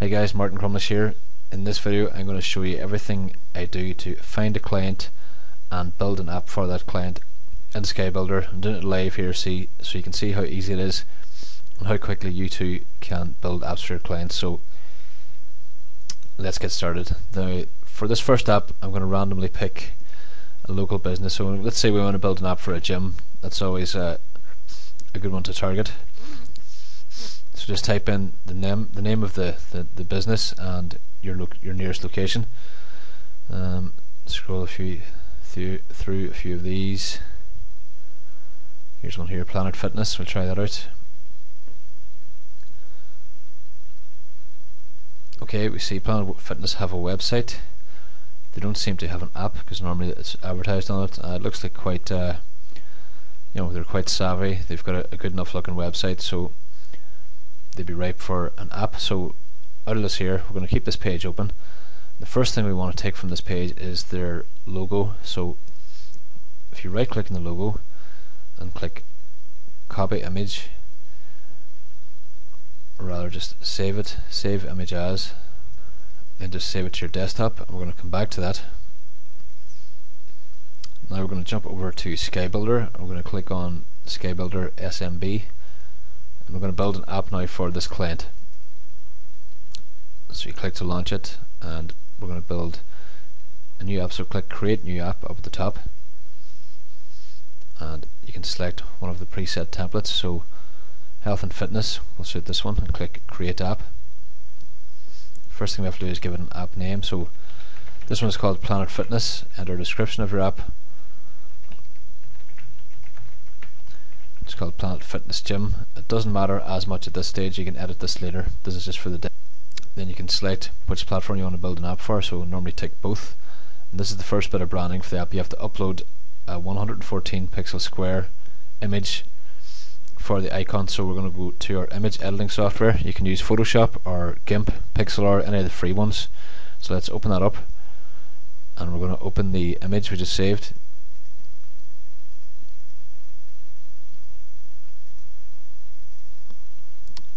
Hey guys, Martin Crumlish here. In this video I'm going to show you everything I do to find a client and build an app for that client in SkyBuilder. I'm doing it live here so you can see how easy it is and how quickly you too can build apps for your clients. So let's get started. Now for this first app I'm going to randomly pick a local business. So let's say we want to build an app for a gym. That's always a good one to target. So just type in the name of the business and your nearest location. Scroll through a few of these. Here's one here, Planet Fitness. We'll try that out. Okay, we see Planet Fitness have a website. They don't seem to have an app because normally it's advertised on it. It looks like quite, they're quite savvy. They've got a good enough looking website, so they'd be ripe for an app. So out of this here, we're going to keep this page open. The first thing we want to take from this page is their logo. So if you right click on the logo and click copy image, or rather just save image as, and just save it to your desktop, and we're going to come back to that. Now we're going to jump over to SkyBuilder, and we're going to click on SkyBuilder SMB. We're going to build an app now for this client. So you click to launch it, and we're going to build a new app. So click create new app up at the top, and you can select one of the preset templates. So health and fitness, we'll suit this one, and click create app. First thing we have to do is give it an app name. So this one is called Planet Fitness. Enter a description of your app. It's called Planet Fitness Gym. It doesn't matter as much at this stage, you can edit this later. This is just for the day. Then you can select which platform you want to build an app for, so normally tick both. And this is the first bit of branding for the app. You have to upload a 114 pixel square image for the icon. So we're going to go to our image editing software. You can use Photoshop or GIMP, Pixlr, any of the free ones. So let's open that up, and we're going to open the image we just saved.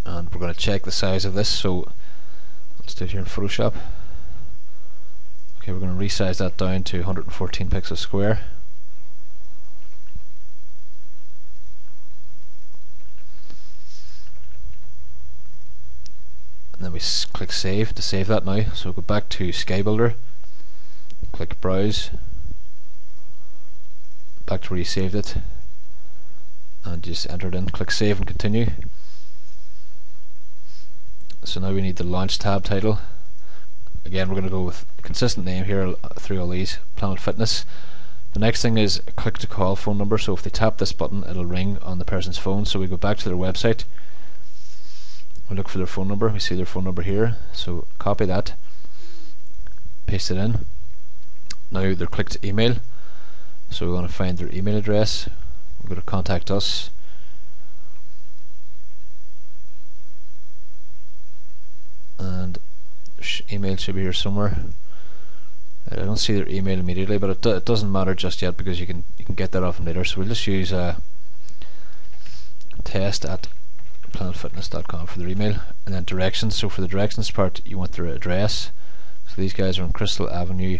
And we're going to check the size of this. So let's do it here in Photoshop. Okay, we're going to resize that down to 114 pixels square. And then we click save to save that now. So go back to SkyBuilder, click browse, back to where you saved it, and just enter it in, click save and continue. So now we need the launch tab title. Again, we're going to go with a consistent name here through all these, Planet Fitness. The next thing is a click to call phone number. So if they tap this button, it'll ring on the person's phone. So we go back to their website, we look for their phone number, we see their phone number here, so copy that, paste it in. Now they're click to email, so we want to find their email address. We're going to contact us, and email should be here somewhere. I don't see their email immediately, but it doesn't matter just yet because you can get that off them later. So we'll just use test@planetfitness.com for their email, and then directions. So for the directions part, you want their address. So these guys are on Crystal Avenue,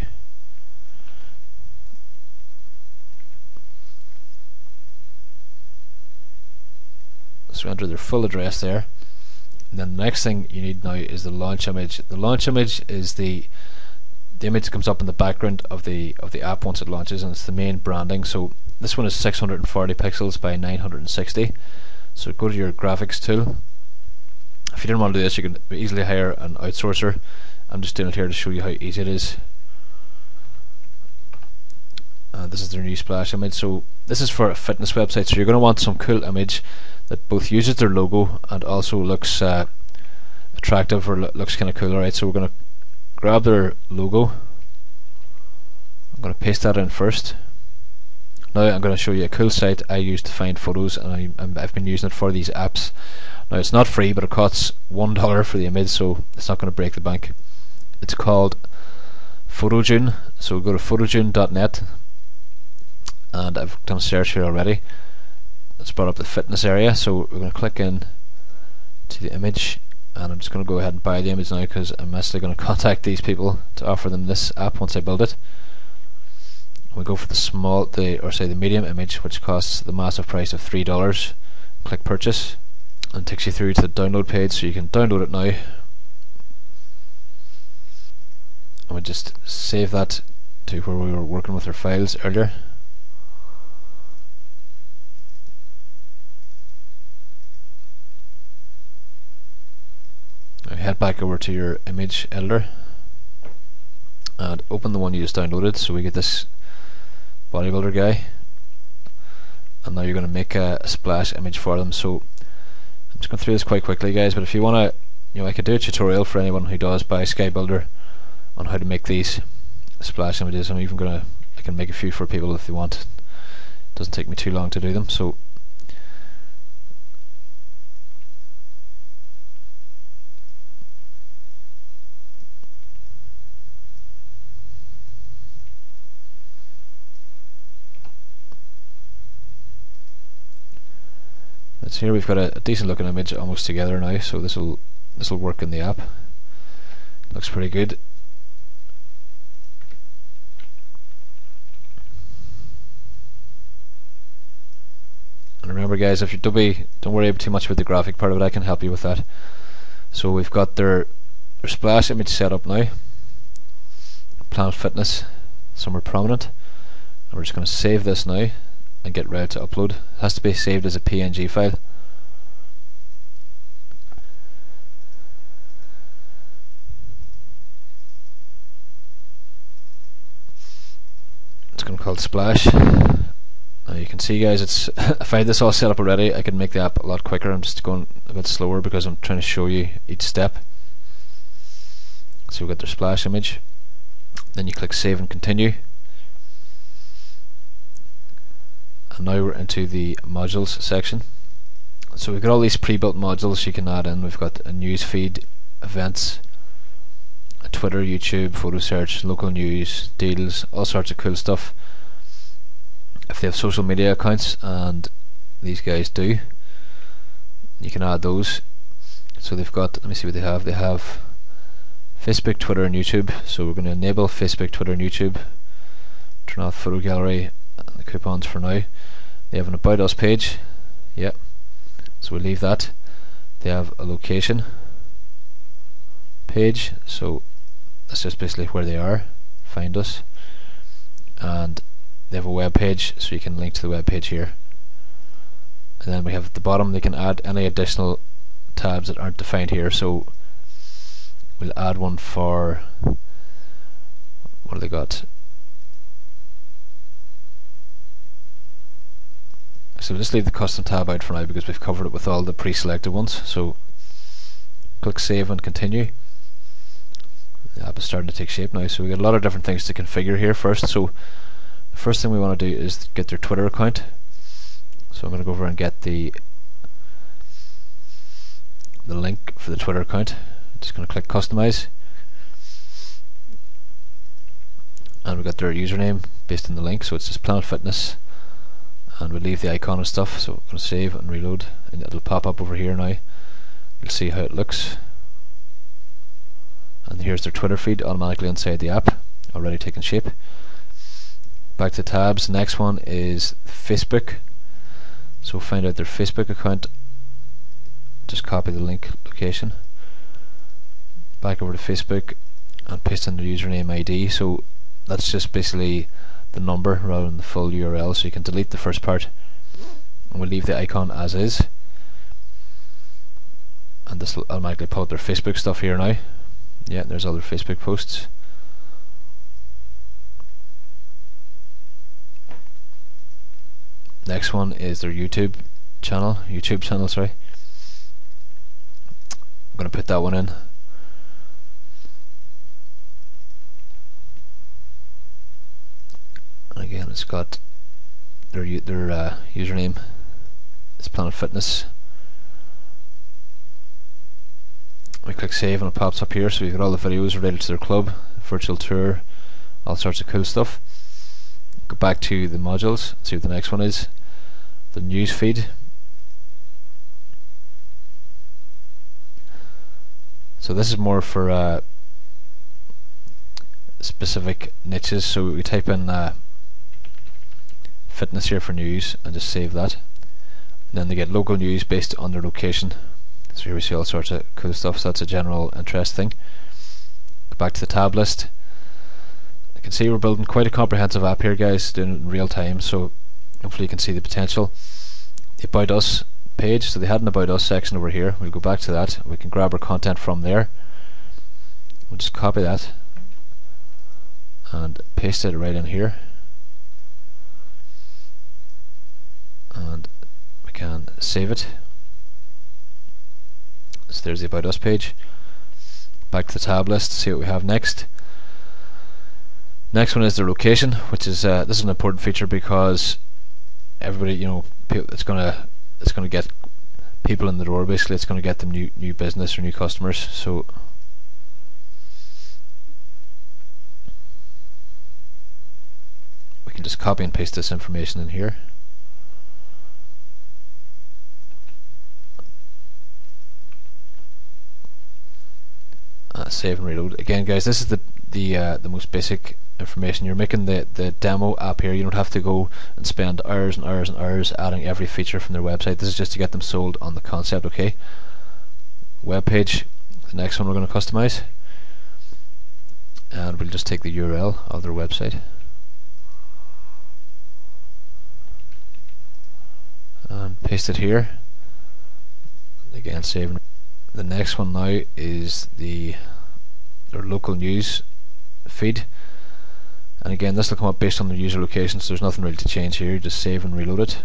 so enter their full address there. And then the next thing you need now is the launch image. The launch image is the image that comes up in the background of the app once it launches, and it's the main branding. So this one is 640 pixels by 960. So go to your graphics tool. If you didn't want to do this, you can easily hire an outsourcer. I'm just doing it here to show you how easy it is. This is their new splash image. So this is for a fitness website, so you're going to want some cool image that both uses their logo and also looks attractive, or looks kind of cool. Alright, so we're going to grab their logo. I'm going to paste that in first. Now I'm going to show you a cool site I use to find photos, and I've been using it for these apps. Now it's not free, but it costs $1 for the image, so it's not going to break the bank. It's called Photogene. So go to photogene.net, and I've done a search here already. It's brought up the fitness area, so we're going to click in to the image and I'm just going to go ahead and buy the image now because I'm actually going to contact these people to offer them this app once I build it. We go for the medium image, which costs the massive price of $3. Click purchase, and it takes you through to the download page, so you can download it now. And we just save that to where we were working with our files earlier. Now head back over to your image editor and open the one you just downloaded, so we get this bodybuilder guy, and now you're going to make a splash image for them. So I'm just going through this quite quickly, guys, but if you want to, I could do a tutorial for anyone who does buy SkyBuilder on how to make these splash images. I can make a few for people if they want. It doesn't take me too long to do them. So that's here. We've got a decent looking image almost together now, so this will work in the app. Looks pretty good. And remember, guys, if you don't worry too much about the graphic part of it, I can help you with that. So we've got their splash image set up now. Planet Fitness, somewhere prominent, and we're just going to save this now and get ready to upload. It has to be saved as a PNG file. It's going to be called Splash. Now you can see, guys, if I had this all set up already, I could make the app a lot quicker. I'm just going a bit slower because I'm trying to show you each step. So we've got their splash image, then you click save and continue, and now we're into the modules section. So we've got all these pre-built modules you can add in. We've got a news feed, events, a Twitter, YouTube, photo search, local news, deals, all sorts of cool stuff. If they have social media accounts, and these guys do, you can add those. So they've got, let me see what they have. They have Facebook, Twitter and YouTube. So we're going to enable Facebook, Twitter and YouTube. Turn off photo gallery and the coupons for now. They have an about us page. Yep. So we'll leave that. They have a location page. So that's just basically where they are. Find us. And they have a web page, so you can link to the web page here. And then we have at the bottom, they can add any additional tabs that aren't defined here. So we'll add one for, what do they got? So we'll just leave the custom tab out for now because we've covered it with all the pre-selected ones. So click save and continue. The app is starting to take shape now, so we've got a lot of different things to configure here first. So the first thing we want to do is get their Twitter account. So I'm going to go over and get the link for the Twitter account. I'm just going to click customize, and we've got their username based on the link, so it's just Planet Fitness, and we'll leave the icon and stuff. So I'm going to save and reload, and it'll pop up over here now. You'll see how it looks, and here's their Twitter feed automatically inside the app, already taking shape. Back to tabs. Next one is Facebook. So find out their Facebook account. Just copy the link location. Back over to Facebook and paste in their username ID. So that's just basically the number rather than the full URL. So you can delete the first part, and we'll leave the icon as is. And this will automatically pull up their Facebook stuff here now. Yeah, there's all their Facebook posts. Next one is their YouTube channel, sorry. I'm going to put that one in. And again, it's got their username. It's Planet Fitness. We click save and it pops up here, so we've got all the videos related to their club, virtual tour, all sorts of cool stuff. Go back to the modules, see what the next one is. The news feed. So this is more for specific niches. So we type in fitness here for news and just save that. And then they get local news based on their location. So here we see all sorts of cool stuff. So that's a general interest thing. Go back to the tab list. You can see we're building quite a comprehensive app here, guys, doing it in real time. So hopefully you can see the potential. The About Us page. So they had an About Us section over here. We'll go back to that. We can grab our content from there. We'll just copy that and paste it right in here. And we can save it. So there's the About Us page. Back to the tab list, see what we have next. Next one is the location, which is this is an important feature because everybody, you know, it's gonna get people in the door. Basically, it's gonna get them new business or new customers. So we can just copy and paste this information in here. Save and reload. Again, guys, this is the most basic information. You're making the demo app here. You don't have to go and spend hours and hours and hours adding every feature from their website. This is just to get them sold on the concept. Okay. Web page. The next one we're going to customize, and we'll just take the URL of their website and paste it here. Again, save. The next one now is their local news feed, and again this will come up based on the user location, so there's nothing really to change here. Just save and reload it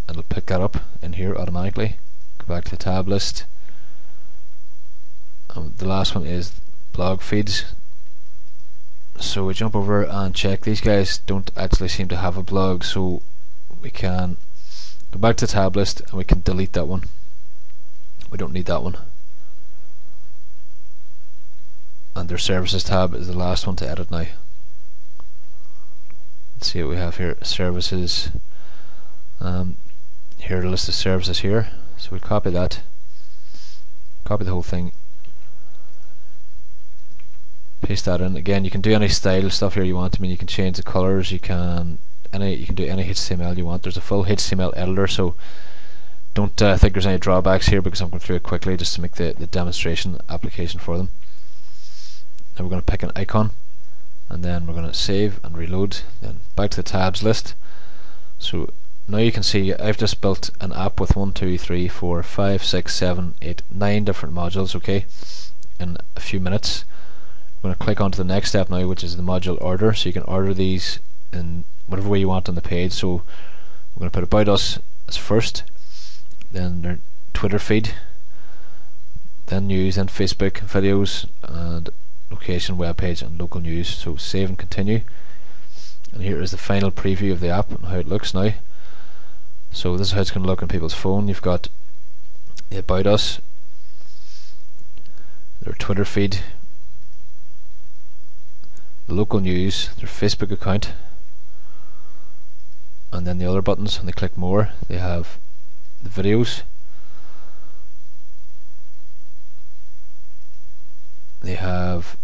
and it'll pick that up in here automatically. Go back to the tab list. The last one is blog feeds. So we jump over and check. These guys don't actually seem to have a blog, so we can go back to the tab list and we can delete that one. We don't need that one. And their services tab is the last one to edit now. Let's see what we have here. Services. Here are the list of services here. So we copy that. Copy the whole thing. Paste that in. Again, you can do any style stuff here you want. I mean, you can change the colors. You can do any HTML you want. There's a full HTML editor, so don't think there's any drawbacks here because I'm going through it quickly just to make the demonstration application for them. Now we're going to pick an icon and then we're going to save and reload, then back to the tabs list. So now you can see I've just built an app with 1, 2, 3, 4, 5, 6, 7, 8, 9 different modules, okay, in a few minutes. I'm going to click onto the next step now, which is the module order. So you can order these in whatever way you want on the page. So we're going to put About Us as first, then their Twitter feed, then news, then Facebook, videos, and location, web page, and local news. So save and continue. And here is the final preview of the app and how it looks now. So this is how it's going to look on people's phone. You've got the About Us, their Twitter feed, the local news, their Facebook account, and then the other buttons. When they click more, they have the videos, they have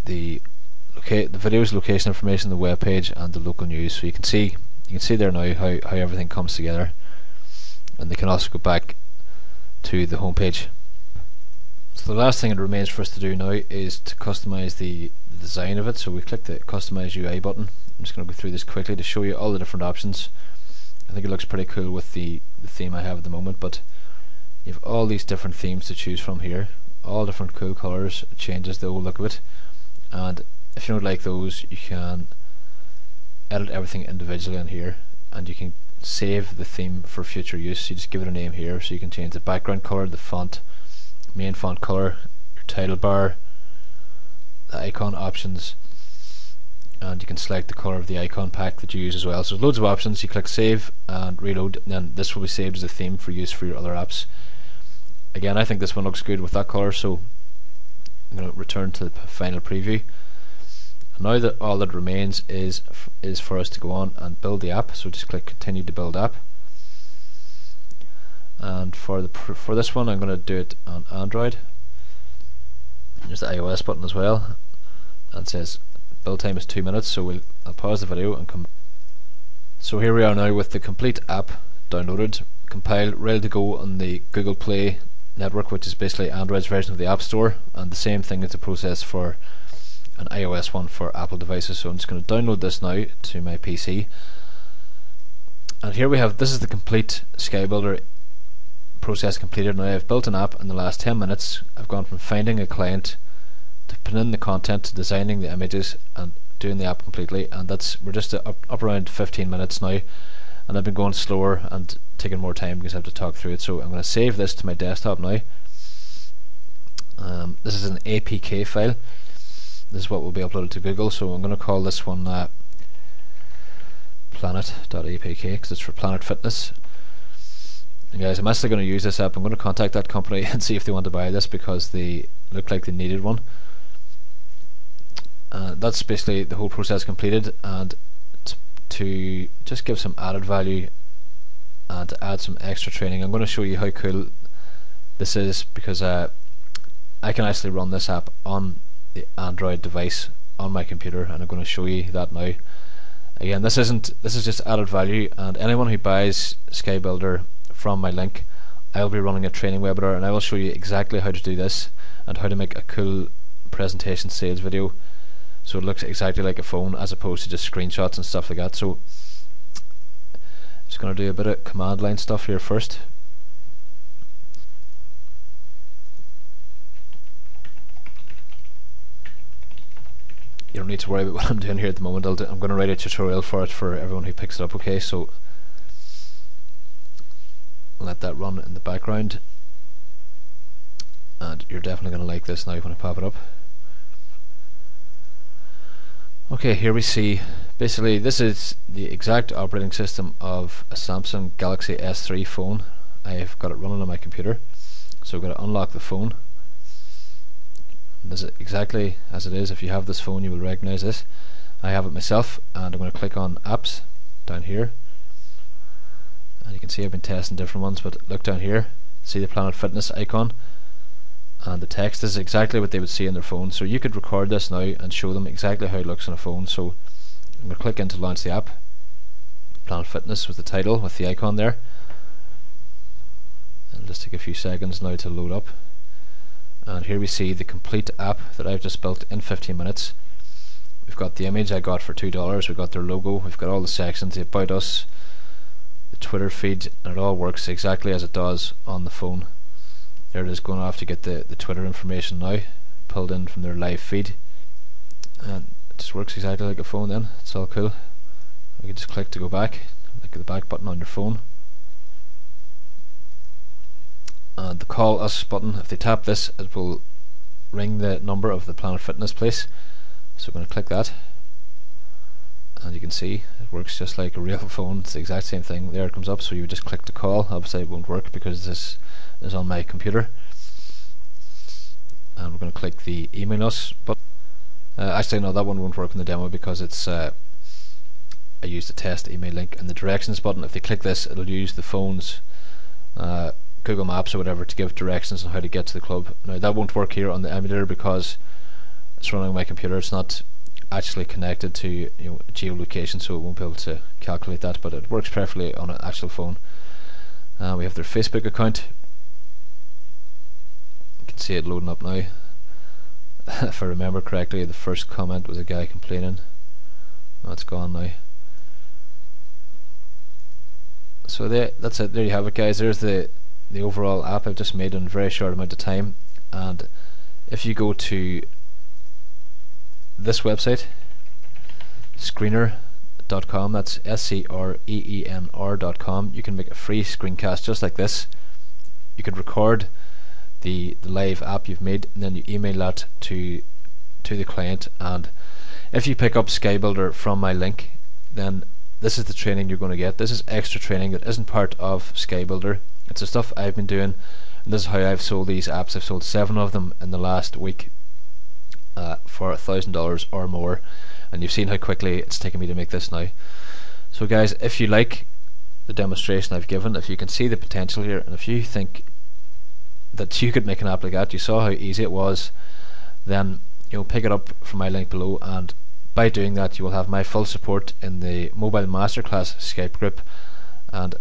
the videos, location information, the web page, and the local news. So you can see there now how everything comes together, and they can also go back to the home page. So the last thing that remains for us to do now is to customize the design of it. So we click the customize UI button. I'm just going to go through this quickly to show you all the different options. I think it looks pretty cool with the theme I have at the moment, but you have all these different themes to choose from here, all different cool colors. It changes the whole look of it, and if you don't like those, you can edit everything individually in here, and you can save the theme for future use. You just give it a name here, so you can change the background color, the font, main font color, your title bar, the icon options, and you can select the color of the icon pack that you use as well. So there's loads of options. You click save and reload, and then this will be saved as a theme for use for your other apps. Again, I think this one looks good with that color, so I'm going to return to the final preview. And now that all that remains is for us to go on and build the app. So just click continue to build app. And for this one, I'm going to do it on Android. There's the iOS button as well, and it says build time is 2 minutes, so I'll pause the video and come. So here we are now with the complete app downloaded, compiled, ready to go on the Google Play network, which is basically Android's version of the App Store, and the same thing is the process for an iOS one for Apple devices. So I'm just going to download this now to my PC, and here we have, this is the complete SkyBuilder process completed. Now I've built an app in the last 10 minutes. I've gone from finding a client to putting in the content to designing the images and doing the app completely, and we're just up around 15 minutes now, and I've been going slower and taking more time because I have to talk through it. So I'm going to save this to my desktop now. This is an APK file. This is what will be uploaded to Google, so I'm going to call this one planet.apk because it's for Planet Fitness. And guys, I'm actually going to use this app. I'm going to contact that company and see if they want to buy this because they look like they needed one. That's basically the whole process completed, and to just give some added value and to add some extra training, I'm going to show you how cool this is, because I can actually run this app on the Android device on my computer, and I'm going to show you that now. Again, this is just added value, and anyone who buys SkyBuilder from my link, I'll be running a training webinar, and I will show you exactly how to do this and how to make a cool presentation sales video so it looks exactly like a phone as opposed to just screenshots and stuff like that. So just going to do a bit of command line stuff here first. You don't need to worry about what I'm doing here at the moment. I'm going to write a tutorial for it for everyone who picks it up. Okay, so let that run in the background, and you're definitely going to like this now when I pop it up. Okay, here we see, basically this is the exact operating system of a Samsung Galaxy S3 phone. I've got it running on my computer, so I'm going to unlock the phone. This is exactly as it is. If you have this phone, you will recognize this. I have it myself, and I'm going to click on apps down here, and you can see I've been testing different ones, but look down here, see the Planet Fitness icon, and the text. This is exactly what they would see in their phone. So you could record this now and show them exactly how it looks on a phone. So I'm going to click in to launch the app. Planet Fitness with the title, with the icon there. It'll just take a few seconds now to load up. And here we see the complete app that I've just built in 15 minutes. We've got the image I got for $2, we've got their logo, we've got all the sections, the About Us, the Twitter feed, and it all works exactly as it does on the phone. There it is, going off to get the Twitter information now, pulled in from their live feed, and it just works exactly like a phone then. It's all cool. You can just click to go back, like the back button on your phone. And the Call Us button, if they tap this, it will ring the number of the Planet Fitness place. So I'm going to click that, and you can see it works just like a real phone. It's the exact same thing. There it comes up, so you would just click the call. Obviously it won't work because this is on my computer. And we're going to click the email us button. Actually no, that one won't work in the demo because it's I used a test email link. And the directions button, if they click this, it'll use the phone's Google Maps or whatever to give directions on how to get to the club. Now that won't work here on the emulator because it's running on my computer. It's not actually connected to geolocation, so it won't be able to calculate that, but it works perfectly on an actual phone. We have their Facebook account. You can see it loading up now. If I remember correctly, the first comment was a guy complaining. Oh, it's gone now. So that's it. There you have it, guys. There's the overall app I've just made in a very short amount of time. And if you go to this website, screener.com, that's SCREENR.com, you can make a free screencast just like this. You could record the live app you've made, and then you email that to the client. And if you pick up SkyBuilder from my link, then this is the training you're going to get. This is extra training that isn't part of SkyBuilder. It's the stuff I've been doing, and this is how I've sold these apps. I've sold 7 of them in the last week for $1,000 or more, and you've seen how quickly it's taken me to make this now. So guys, if you like the demonstration I've given, if you can see the potential here, and if you think that you could make an app like that, you saw how easy it was then pick it up from my link below, and by doing that you will have my full support in the mobile masterclass Skype group. And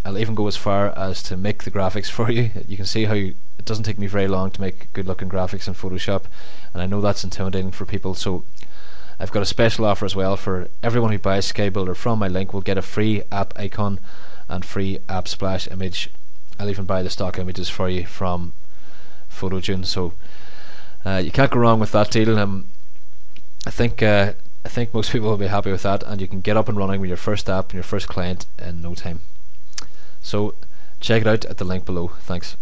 I'll even go as far as to make the graphics for you. You can see how it doesn't take me very long to make good looking graphics in Photoshop, and I know that's intimidating for people. So I've got a special offer as well. For everyone who buys SkyBuilder from my link will get a free app icon and free app splash image. I'll even buy the stock images for you from PhotoJune. So you can't go wrong with that deal. I think most people will be happy with that, and you can get up and running with your first app and your first client in no time. So check it out at the link below. Thanks.